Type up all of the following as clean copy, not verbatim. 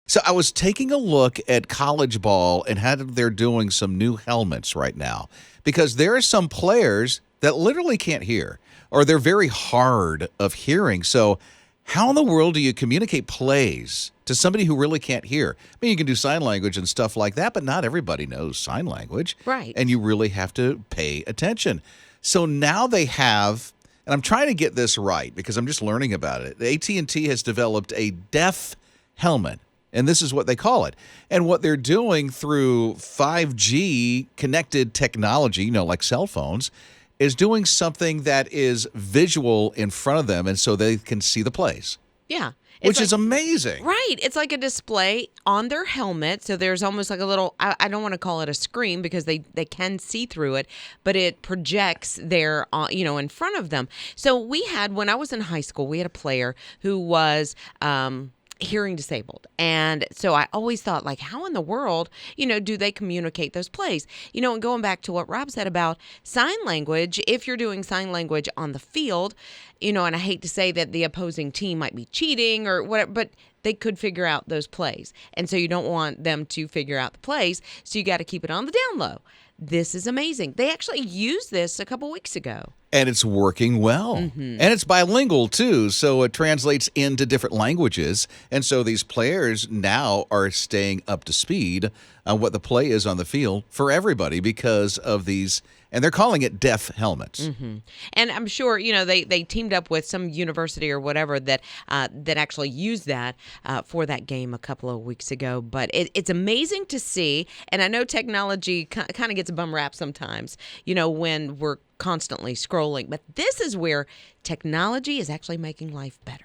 So I was taking a look at college ball and how they're doing some new helmets right now because there are some players that literally can't hear or they're very hard of hearing. So how in the world do you communicate plays to somebody who really can't hear? I mean, you can do sign language and stuff like that, but not everybody knows sign language. Right. And you really have to pay attention. So now they have, and I'm trying to get this right because I'm just learning about it. AT&T has developed a deaf helmet. And this is what they call it. And what they're doing through 5G connected technology, like cell phones, is doing something that is visual in front of them and so they can see the plays. Yeah. Which is amazing. Right. It's like a display on their helmet. So there's almost like a little, I don't want to call it a screen because they can see through it, but it projects their, in front of them. So when I was in high school, we had a player who was, hearing disabled. And so I always thought, like, how in the world, do they communicate those plays? And going back to what Rob said about sign language, if you're doing sign language on the field, and I hate to say that the opposing team might be cheating or whatever, but they could figure out those plays. And so you don't want them to figure out the plays. So you got to keep it on the down low. This is amazing. They actually used this a couple weeks ago. And it's working well. Mm-hmm. And it's bilingual, too, so it translates into different languages. And so these players now are staying up to speed on what the play is on the field for everybody because of these, and they're calling it deaf helmets. Mm-hmm. And I'm sure, they teamed up with some university or whatever that actually used that for that game a couple of weeks ago. But it's amazing to see. And I know technology kind of gets a bum rap sometimes, when we're constantly scrolling. But this is where technology is actually making life better.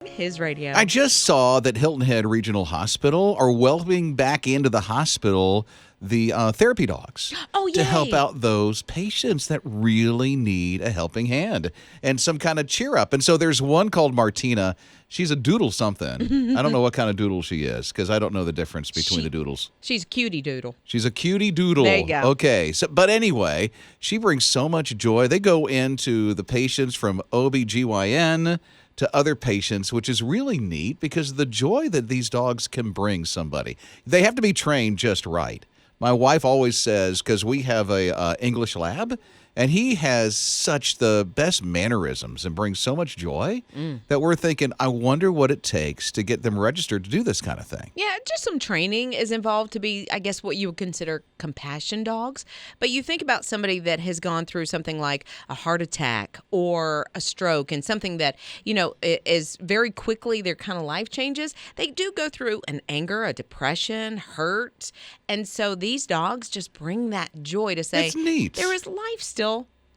His radio. I just saw that Hilton Head Regional Hospital are welcoming back into the hospital the therapy dogs to help out those patients that really need a helping hand and some kind of cheer up. And so there's one called Martina. She's a doodle something. I don't know what kind of doodle she is because I don't know the difference between the doodles. She's a cutie doodle. She's a cutie doodle. There you go. Okay. So, but anyway, she brings so much joy. They go into the patients from OBGYN to other patients, which is really neat because of the joy that these dogs can bring somebody. They have to be trained just right. My wife always says, because we have a English lab, and he has such the best mannerisms and brings so much joy that we're thinking, I wonder what it takes to get them registered to do this kind of thing. Yeah, just some training is involved to be, I guess, what you would consider compassion dogs. But you think about somebody that has gone through something like a heart attack or a stroke and something that, is very quickly their kind of life changes. They do go through an anger, a depression, hurt. And so these dogs just bring that joy to say, it's neat. There is life still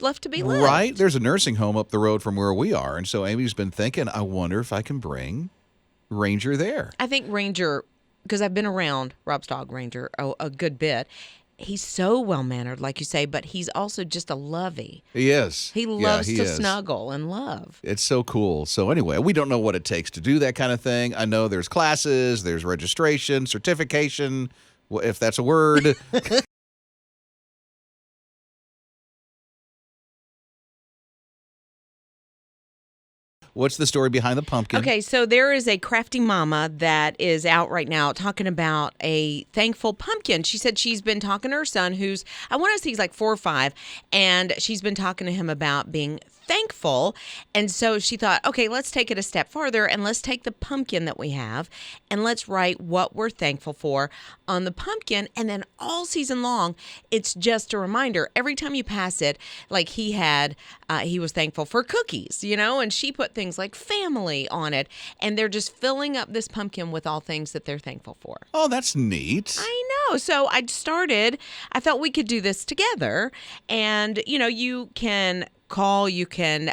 left to be lived. Right. There's a nursing home up the road from where we are. And so Amy's been thinking, I wonder if I can bring Ranger there. I think Ranger, because I've been around Rob's dog Ranger a good bit. He's so well-mannered, like you say, but he's also just a lovey. He is. He loves to snuggle and love. It's so cool. So anyway, we don't know what it takes to do that kind of thing. I know there's classes, there's registration, certification, if that's a word. What's the story behind the pumpkin? Okay, so there is a crafty mama that is out right now talking about a thankful pumpkin. She said she's been talking to her son, who's, I want to say he's like 4 or 5, and she's been talking to him about being thankful. And so she thought, okay, let's take it a step farther and let's take the pumpkin that we have and let's write what we're thankful for on the pumpkin. And then all season long, it's just a reminder. Every time you pass it, like he was thankful for cookies, and she put things like family on it. And they're just filling up this pumpkin with all things that they're thankful for. Oh, that's neat. I know. So I thought we could do this together. And, you can call, you can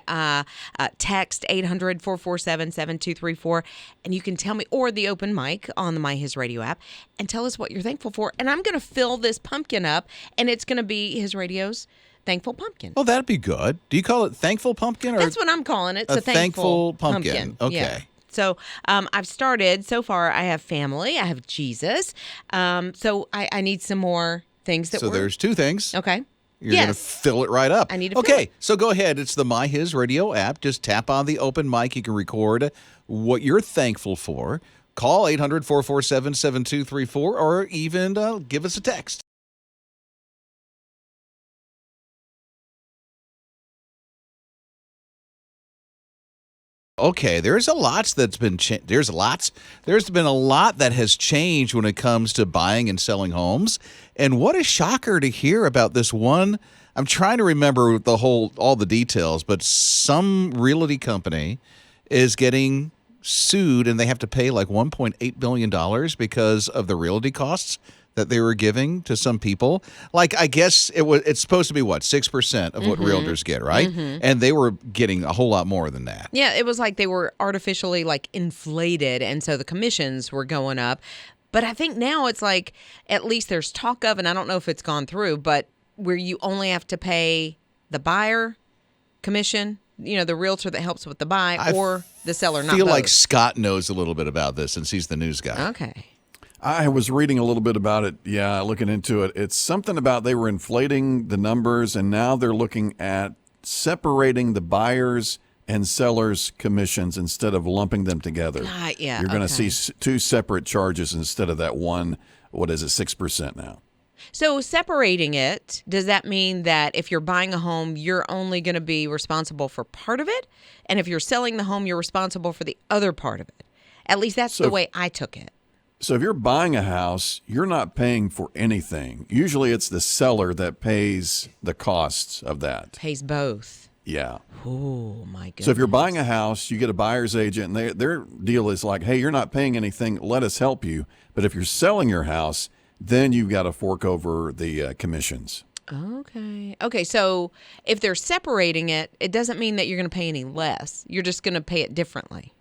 text 800-447-7234, and you can tell me, or the open mic on the My His Radio app, and tell us what you're thankful for. And I'm going to fill this pumpkin up, and it's going to be His Radio's Thankful Pumpkin. Oh, that'd be good. Do you call it Thankful Pumpkin? Or that's what I'm calling it. It's a Thankful Pumpkin. Okay. Yeah. So I've started, so far I have family, I have Jesus. So I need some more things that So there's 2 things. Okay. You're going to fill it right up. I need to fill it. So go ahead. It's the My His Radio app. Just tap on the open mic. You can record what you're thankful for. Call 800-447-7234 or even give us a text. Okay, there's been a lot that has changed when it comes to buying and selling homes. And what a shocker to hear about this one. I'm trying to remember all the details, but some realty company is getting sued and they have to pay like $1.8 billion because of the realty costs that they were giving to some people. Like, I guess it's supposed to be 6% of what realtors get, right? And they were getting a whole lot more than that. Yeah, it was like they were artificially inflated, and so the commissions were going up. But I think now it's like, at least there's talk of, and I don't know if it's gone through, but where you only have to pay the buyer commission, the realtor that helps with the buy, or the seller, not both. I feel like Scott knows a little bit about this since he's the news guy. Okay. I was reading a little bit about it, looking into it. It's something about they were inflating the numbers, and now they're looking at separating the buyers and sellers' commissions instead of lumping them together. You're going to see two separate charges instead of that one, 6% now. So separating it, does that mean that if you're buying a home, you're only going to be responsible for part of it? And if you're selling the home, you're responsible for the other part of it? At least that's the way I took it. So if you're buying a house, you're not paying for anything. Usually it's the seller that pays the costs of that. Pays both. Yeah. Oh, my goodness. So if you're buying a house, you get a buyer's agent, and their deal is like, hey, you're not paying anything, let us help you. But if you're selling your house, then you've got to fork over the commissions. Okay, so if they're separating it, it doesn't mean that you're going to pay any less. You're just going to pay it differently.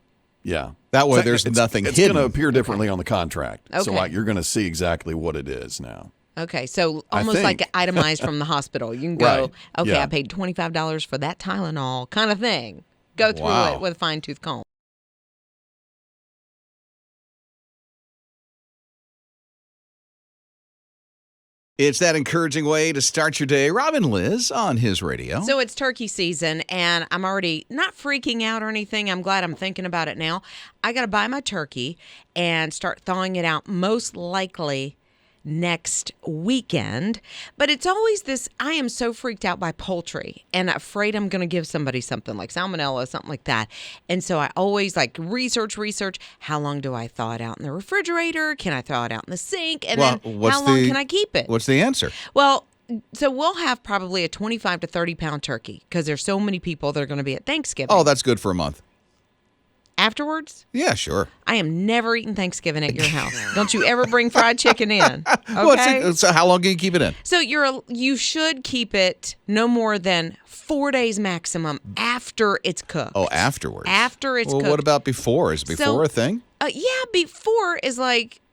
Yeah. That way there's nothing hidden. It's going to appear differently on the contract. Okay. So you're going to see exactly what it is now. Okay, so almost like itemized from the hospital. You can go, Right. I paid $25 for that Tylenol kind of thing. Go through it with a fine-tooth comb. It's that encouraging way to start your day. Rob and Lizz on His Radio. So it's turkey season, and I'm already not freaking out or anything. I'm glad I'm thinking about it now. I got to buy my turkey and start thawing it out, most likely next weekend. But it's always this, I am so freaked out by poultry and afraid I'm going to give somebody something like salmonella, something like that. And so I always research, how long do I thaw it out in the refrigerator? Can I thaw it out in the sink? And then how long can I keep it? What's the answer? Well, so we'll have probably a 25 to 30 pound turkey because there's so many people that are going to be at Thanksgiving. Oh, that's good for a month. Afterwards? Yeah, sure. I am never eating Thanksgiving at your house. Don't you ever bring fried chicken in. Okay? So how long can you keep it in? So you should keep it no more than 4 days maximum after it's cooked. Oh, afterwards. After it's cooked. Well, what about before? Is before a thing? Before is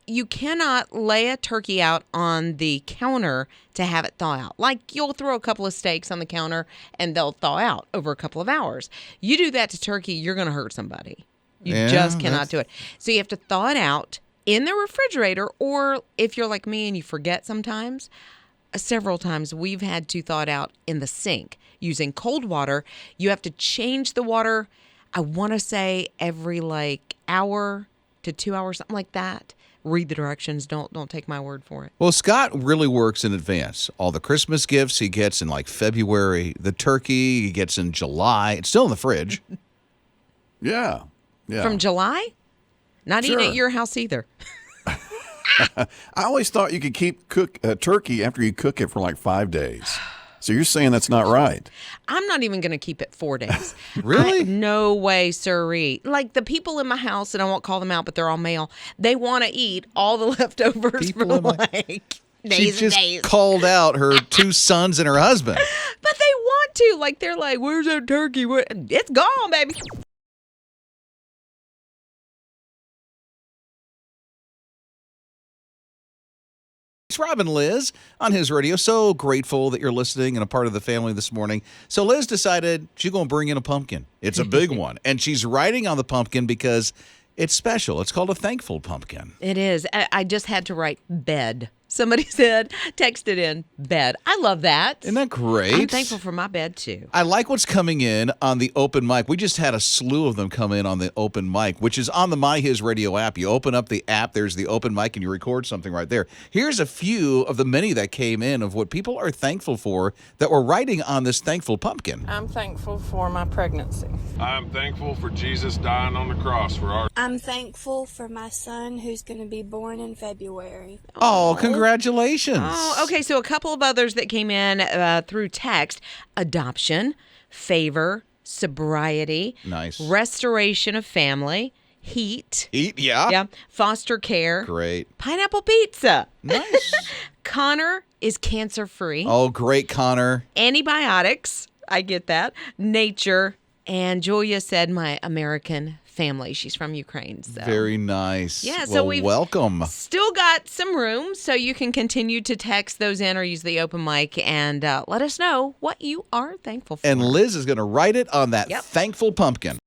you cannot lay a turkey out on the counter to have it thaw out. Like you'll throw a couple of steaks on the counter and they'll thaw out over a couple of hours. You do that to turkey, you're going to hurt somebody. You just cannot do it. So you have to thaw it out in the refrigerator, or if you're like me and you forget sometimes, several times we've had to thaw it out in the sink using cold water. You have to change the water, I want to say every hour to 2 hours, something like that. Read the directions. Don't take my word for it. Well, Scott really works in advance. All the Christmas gifts he gets in February. The turkey he gets in July. It's still in the fridge. Yeah. From July? Not eating at your house either. I always thought you could cook a turkey after you cook it for 5 days. So you're saying that's not right? I'm not even going to keep it 4 days. Really? No way, sirree. The people in my house, and I won't call them out, but they're all male, they want to eat all the leftovers for days and days. Called out her 2 sons and her husband. But they want to. They're like, where's our turkey? It's gone, baby. It's Rob and Lizz on His Radio. So grateful that you're listening and a part of the family this morning. So Liz decided she's going to bring in a pumpkin. It's a big one. And she's writing on the pumpkin because it's special. It's called a thankful pumpkin. It is. I just had to write bed Somebody said, texted in, bed. I love that. Isn't that great? I'm thankful for my bed, too. I like what's coming in on the open mic. We just had a slew of them come in on the open mic, which is on the My HISRadio app. You open up the app, there's the open mic, and you record something right there. Here's a few of the many that came in of what people are thankful for that were writing on this thankful pumpkin. I'm thankful for my pregnancy. I'm thankful for Jesus dying on the cross for our. I'm thankful for my son who's going to be born in February. Oh, congratulations. Oh, okay. So a couple of others that came in through text: adoption, favor, sobriety, Nice. restoration of family, heat, Yeah. foster care, Great. pineapple pizza. Nice. Connor is cancer free. Oh, great, Connor. Antibiotics. I get that. Nature. And Julia said, my American family. She's from Ukraine. So. Very nice. Yeah, so well, we've welcome. Still got some room, so you can continue to text those in or use the open mic and let us know what you are thankful for. And Liz is going to write it on that Yep. thankful pumpkin.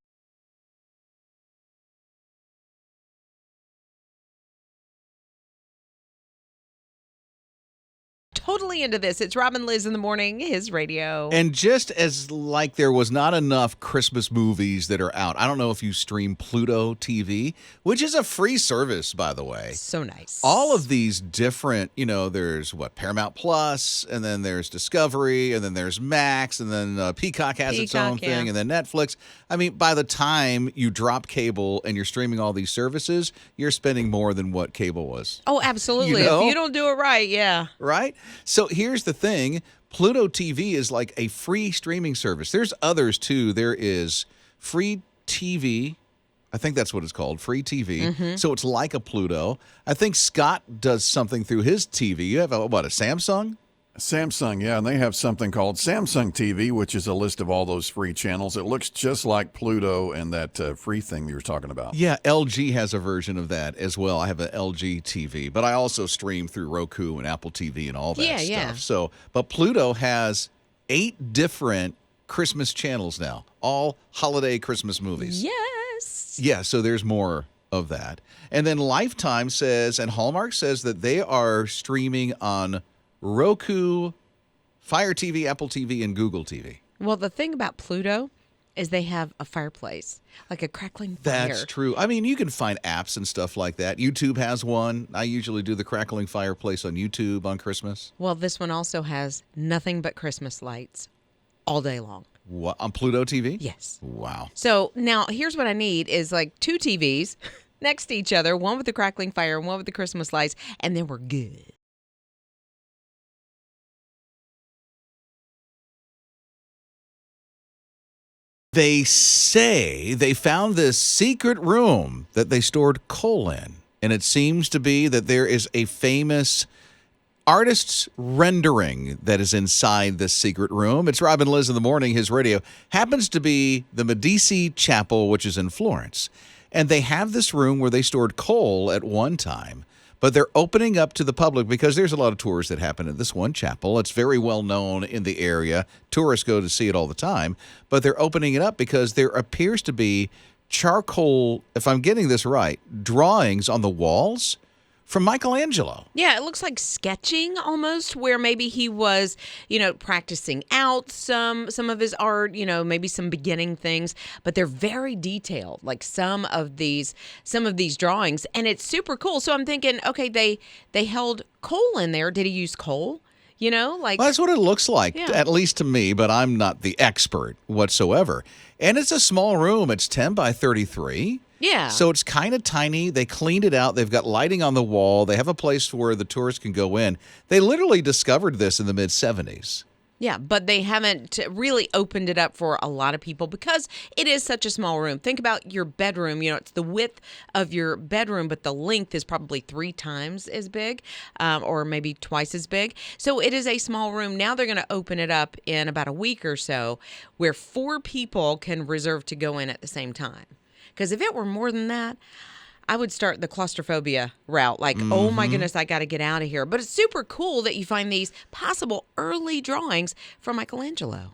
Totally into this. It's Rob and Lizz in the morning, his radio. And just as like there was not enough Christmas movies that are out, I don't know if you stream Pluto TV, which is a free service, by the way. So nice. All of these different, there's Paramount Plus, and then there's Discovery, and then there's Max, and then Peacock has its own Peacock, yeah. thing, and then Netflix. I mean, by the time you drop cable and you're streaming all these services, you're spending more than what cable was. Oh, absolutely. You know? If you don't do it right, yeah. Right? So here's the thing. Pluto TV is like a free streaming service. There's others too. There is free TV. I think that's what it's called, free TV. Mm-hmm. So it's like a Pluto. I think Scott does something through his TV. You have a Samsung? Samsung, yeah, and they have something called Samsung TV, which is a list of all those free channels. It looks just like Pluto and that free thing you were talking about. Yeah, LG has a version of that as well. I have an LG TV, but I also stream through Roku and Apple TV and all that Yeah, stuff. yeah. So, but Pluto has 8 different Christmas channels now, all holiday Christmas movies. Yes. Yeah, so there's more of that. And then Lifetime says, and Hallmark says that they are streaming on Roku, Fire TV, Apple TV, and Google TV. Well, the thing about Pluto is they have a fireplace, like a crackling fire. That's true. I mean, you can find apps and stuff like that. YouTube has one. I usually do the crackling fireplace on YouTube on Christmas. Well, this one also has nothing but Christmas lights all day long. What, on Pluto TV? Yes. Wow. So now here's what I need is like 2 TVs next to each other, one with the crackling fire and one with the Christmas lights, and then we're good. They say they found this secret room that they stored coal in. And it seems to be that there is a famous artist's rendering that is inside this secret room. It's Rob and Lizz in the morning. His radio happens to be the Medici Chapel, which is in Florence. And they have this room where they stored coal at one time. But they're opening up to the public because there's a lot of tours that happen at this one chapel. It's very well known in the area. Tourists go to see it all the time. But they're opening it up because there appears to be charcoal, if I'm getting this right, drawings on the walls from Michelangelo. Yeah, it looks like sketching almost, where maybe he was, practicing out some of his art, maybe some beginning things, but they're very detailed, like some of these drawings, and it's super cool. So I'm thinking, okay, they held coal in there. Did he use coal? Well, that's what it looks like, Yeah. at least to me, but I'm not the expert whatsoever. And it's a small room. It's 10 by 33. Yeah. So it's kind of tiny. They cleaned it out. They've got lighting on the wall. They have a place where the tourists can go in. They literally discovered this in the mid-70s. Yeah, but they haven't really opened it up for a lot of people because it is such a small room. Think about your bedroom. It's the width of your bedroom, but the length is probably 3 times as big or maybe twice as big. So it is a small room. Now they're going to open it up in about a week or so where 4 people can reserve to go in at the same time. Because if it were more than that, I would start the claustrophobia route. Like, oh my goodness, I got to get out of here. But it's super cool that you find these possible early drawings from Michelangelo.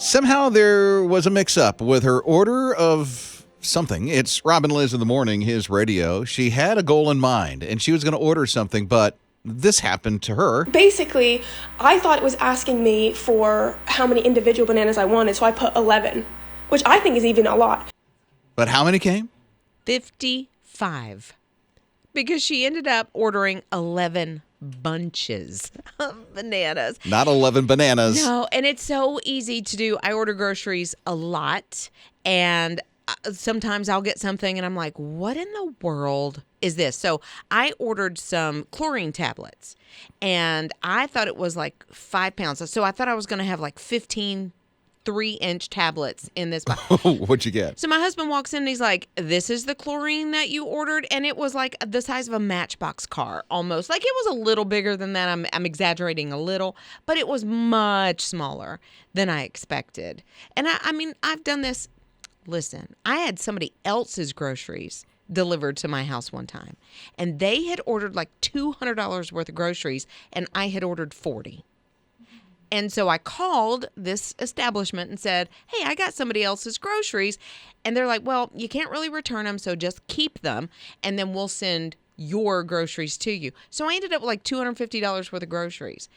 Somehow there was a mix-up with her order of something. It's Rob and Lizz in the morning, his radio. She had a goal in mind, and she was going to order something, but this happened to her. Basically, I thought it was asking me for how many individual bananas I wanted, so I put 11, which I think is even a lot. But how many came? 55. Because she ended up ordering 11 bunches of bananas. Not 11 bananas. No, and it's so easy to do. I order groceries a lot, and sometimes I'll get something, and I'm like, what in the world is this? So I ordered some chlorine tablets, and I thought it was like 5 pounds. So I thought I was going to have like 15 3-inch tablets in this box. What'd you get? So my husband walks in and he's like, this is the chlorine that you ordered. And it was like the size of a Matchbox car almost. Like it was a little bigger than that. I'm exaggerating a little, but it was much smaller than I expected. And I mean, I've done this. Listen, I had somebody else's groceries delivered to my house one time, and they had ordered like $200 worth of groceries, and I had ordered 40. And so I called this establishment and said, hey, I got somebody else's groceries. And they're like, well, you can't really return them, so just keep them, and then we'll send your groceries to you. So I ended up with like $250 worth of groceries.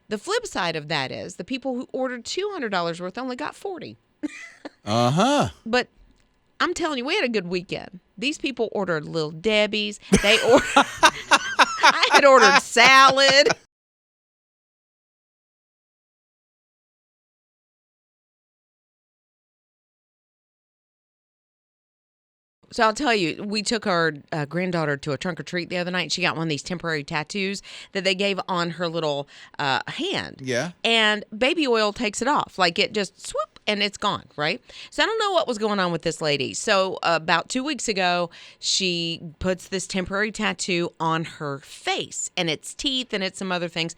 The flip side of that is the people who ordered $200 worth only got 40. Uh-huh. But I'm telling you, we had a good weekend. These people ordered Little Debbie's. They ordered. I had ordered salad. So I'll tell you, we took our granddaughter to a trunk or treat the other night. She got one of these temporary tattoos that they gave on her little hand. Yeah. And baby oil takes it off. Like it just swoop and it's gone, right? So I don't know what was going on with this lady. So about 2 weeks ago, she puts this temporary tattoo on her face, and it's teeth and it's some other things.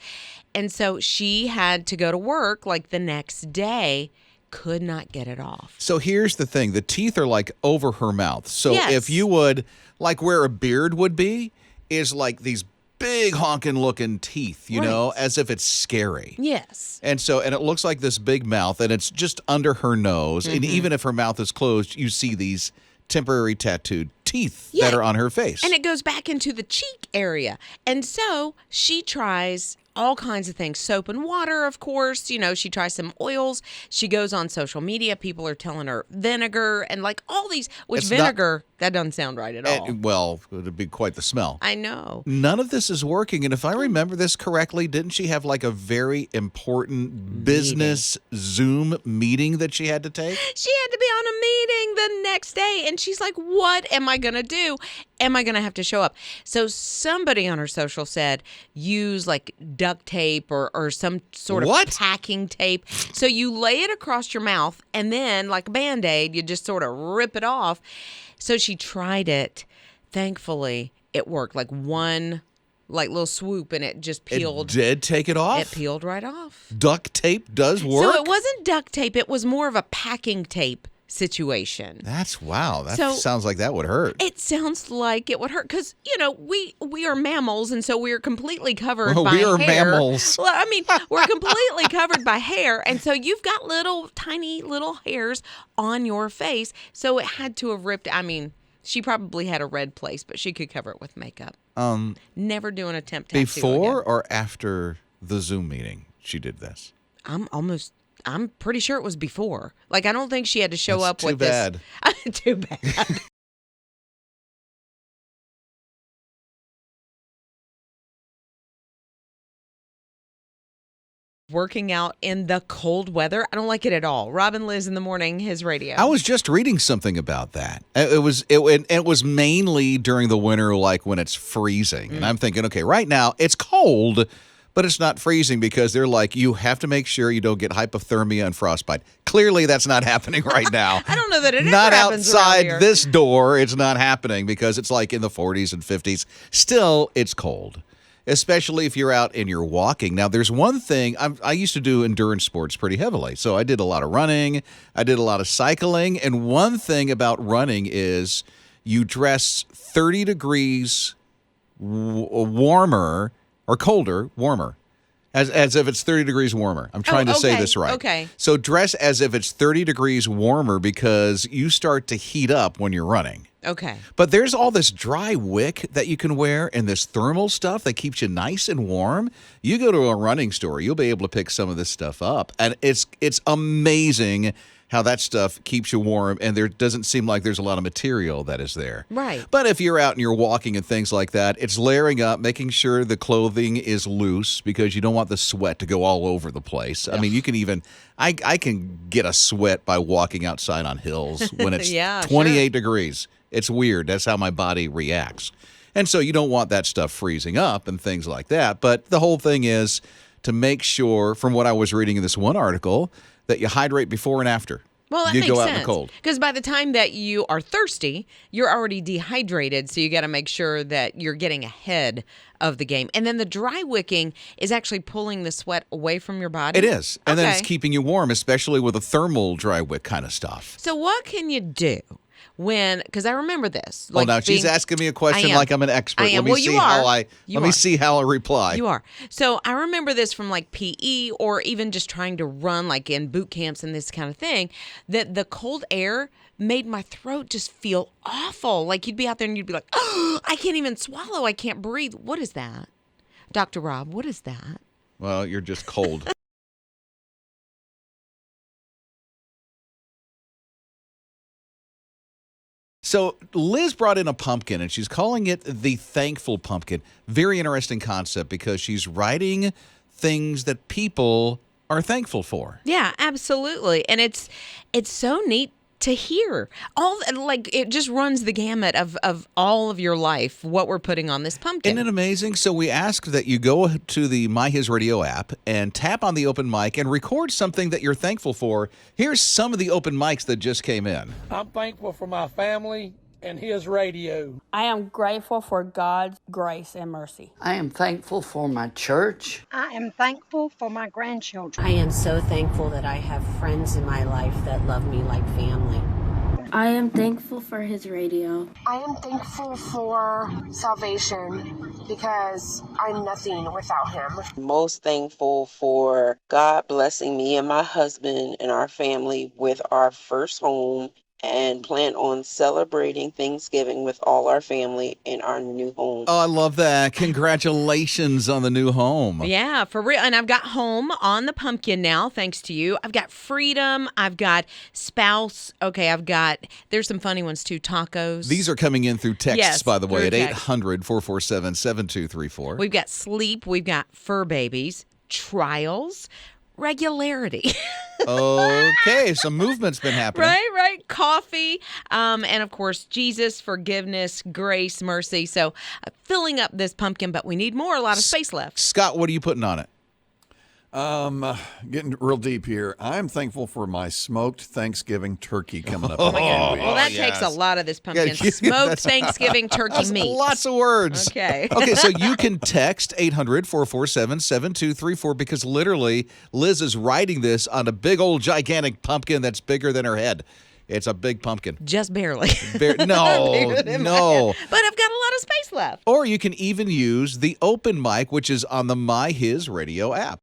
And so she had to go to work like the next day. Could not get it off. So here's the thing. The teeth are like over her mouth. So Yes. if you would, like where a beard would be, is like these big honking looking teeth, you know, as if it's scary. Yes. And so, and it looks like this big mouth, and it's just under her nose. And even if her mouth is closed, you see these temporary tattooed teeth that are on her face. And it goes back into the cheek area. And so she tries all kinds of things. Soap and water, of course. You know, she tries some oils. She goes on social media. People are telling her vinegar and like all these, which It's vinegar, that doesn't sound right at all. Well, it would be quite the smell. I know. None of this is working. And if I remember this correctly, didn't she have like a very important business Zoom meeting that she had to take? She had to be on a meeting the next day. And she's like, what am I going to do? Am I going to have to show up? So somebody on her social said, use like duct tape or some sort of packing tape. So you lay it across your mouth, and then like a Band-Aid, you just sort of rip it off. So she tried it. Thankfully, it worked. Like one like little swoop, and it just peeled. It did take it off? It peeled right off. Duct tape does work? So it wasn't duct tape. It was more of a packing tape situation. Wow. That sounds like that would hurt. It sounds like it would hurt because, you know, we are mammals, and so we're completely covered by we are hair. mammals. Well, I mean, we're completely covered by hair, and so you've got little, tiny little hairs on your face, so it had to have ripped. I mean, she probably had a red place, but she could cover it with makeup. Never do an attempt tattoo Before again. or after the Zoom meeting she did this? I'm pretty sure it was before. Like, I don't think she had to show That's up too with bad. this. Too bad. Working out in the cold weather. I don't like it at all. Rob and Lizz in the morning, his radio. I was just reading something about that. It was mainly during the winter, like when it's freezing. And I'm thinking, okay, right now it's cold, but it's not freezing because they're like, you have to make sure you don't get hypothermia and frostbite. Clearly, that's not happening right now. I don't know that it ever not happens around outside here. this door. It's not happening because it's like in the 40s and 50s. Still, it's cold, especially if you're out and you're walking. Now, there's one thing. I used to do endurance sports pretty heavily. So I did a lot of running. I did a lot of cycling. And one thing about running is you dress 30 degrees warmer or colder, warmer, As if it's 30 degrees warmer. I'm trying to say okay, this right. okay. So dress as if it's 30 degrees warmer because you start to heat up when you're running. Okay. But there's all this dry wick that you can wear and this thermal stuff that keeps you nice and warm. You go to a running store, you'll be able to pick some of this stuff up. And it's amazing how that stuff keeps you warm, and there doesn't seem like there's a lot of material that is there. Right. But if you're out and you're walking and things like that, it's layering up, making sure the clothing is loose because you don't want the sweat to go all over the place. I mean, you can even, I can get a sweat by walking outside on hills when it's Yeah, 28 degrees. It's weird. That's how my body reacts. And so you don't want that stuff freezing up and things like that. But the whole thing is to make sure, from what I was reading in this one article, that you hydrate before and after. Well, that you makes go out sense. in the cold. Because by the time that you are thirsty, you're already dehydrated. So you got to make sure that you're getting ahead of the game. And then the dry wicking is actually pulling the sweat away from your body. It is. And then it's Okay. keeping you warm, especially with a thermal dry wick kind of stuff. So what can you do when? Because I remember this. Well, now she's asking me a question I am. like I'm an expert. I am. Let me Well, see you how are. I You let me are. see how I reply. You are. So I remember this from like PE or even just trying to run like in boot camps and this kind of thing, that the cold air made my throat just feel awful. Like you'd be out there and you'd be like, oh, I can't even swallow. I can't breathe. What is that? Dr. Rob, what is that? Well, you're just cold. So Liz brought in a pumpkin, and she's calling it the Thankful Pumpkin. Very interesting concept because she's writing things that people are thankful for. Yeah, absolutely. And it's so neat to hear. All like it just runs the gamut of all of your life, what we're putting on this pumpkin. Isn't it amazing? So we asked that you go to the My HISRadio app and tap on the open mic and record something that you're thankful for. Here's some of the open mics that just came in. I'm thankful for my family and his radio. I am grateful for God's grace and mercy. I am thankful for my church. I am thankful for my grandchildren. I am so thankful that I have friends in my life that love me like family. I am thankful for his radio. I am thankful for salvation because I'm nothing without him. Most thankful for God blessing me and my husband and our family with our first home, and plan on celebrating Thanksgiving with all our family in our new home. Oh, I love that. Congratulations on the new home. Yeah, for real. And I've got home on the pumpkin now, thanks to you. I've got freedom. I've got spouse. Okay, there's some funny ones too, tacos. These are coming in through texts, Yes, by the way, at through text. 800-447-7234. We've got sleep. We've got fur babies, trials, regularity. Okay, some movement's been happening. Right. Coffee. And of course, Jesus, forgiveness, grace, mercy. So filling up this pumpkin, but we need more, a lot of space left. Scott, what are you putting on it? Getting real deep here. I'm thankful for my smoked Thanksgiving turkey coming up. Oh my God. next week. Well, that takes a lot of this pumpkin. Yeah, Smoked Thanksgiving turkey That's meat. lots of words. Okay. Okay, so you can text 800-447-7234 because literally Liz is writing this on a big old gigantic pumpkin that's bigger than her head. It's a big pumpkin. Just barely. No. But I've got a lot of space left. Or you can even use the open mic, which is on the My HISRadio app.